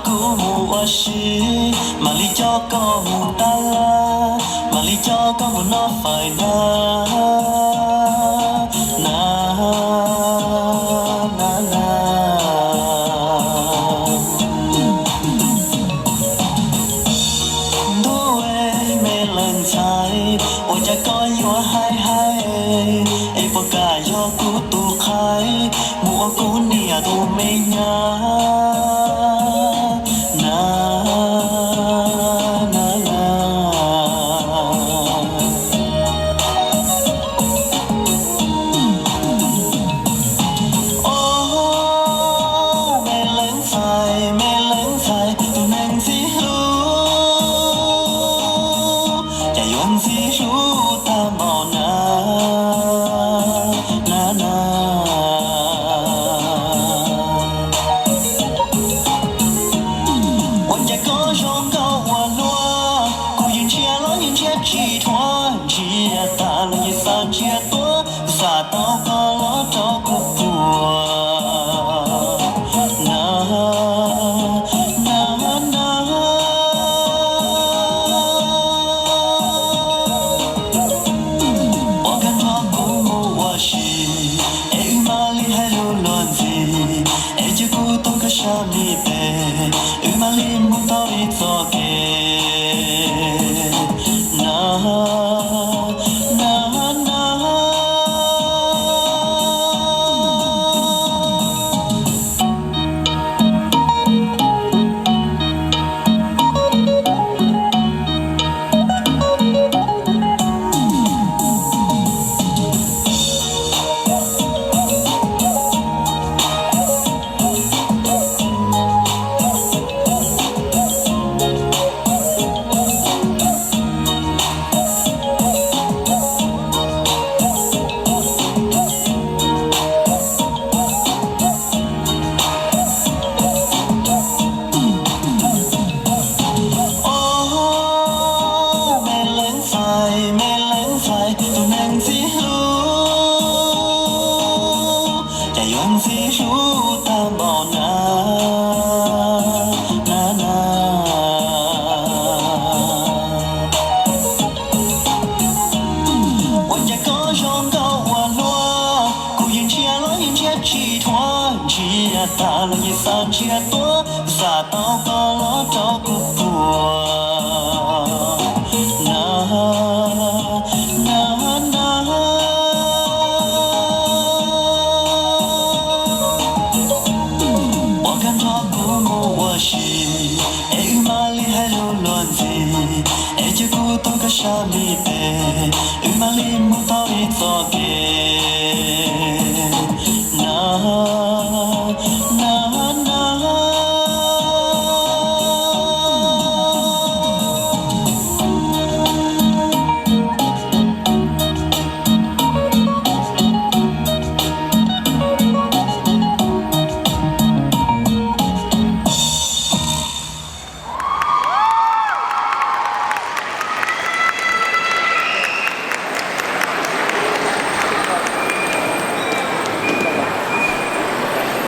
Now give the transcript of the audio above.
กูมูว่าชีมาลีจอก็มูตาลามาลีจอก็มูนอไฟนานานานาดูเอเมลันใจ我จะก็ยัวให้ไอ้ปากกายอกูตูไข่มัวกูเนี่ยตูไม่ยานานานาโอ้เมลันใจตูนั่งสิรู้จะยวนสิรู้ตามเอานานานาวันจะก็ชมก็ว่าลัวกูยืนเชียร์ล้อยืนเชียร์ขี้ทวนเชียร์ตาลยืนสานเชียร์ตัวสาดเอาก็ล้อเจ้ากูปวดนานานาบอกกันว่ากูมูว่าชีเอ็งมาลีให้รู้ล้วนสิเอ็งจะกูต้องกระชากนี่เป้เอ็งมาลีมุตอริโตเกนานานาตัวนั่งสิรู้จะยวนสิรู้ตามเอานานานาวันจะก็ชมก็ว่าลัวกูยืนเชียร์ล้อยืนเชียร์ขี้ทวนเชียร์ตาลยืนสานเชียร์ตัวสาดเอาก็ล้อเจ้ากูปวดนานานาบอกกันว่ากูมูว่าชีเอ็งมาลีให้รู้ล้วนสิเอ็งจะกูต้องกระชากนี่เป้เอ็งมาลีมุตอริโตเก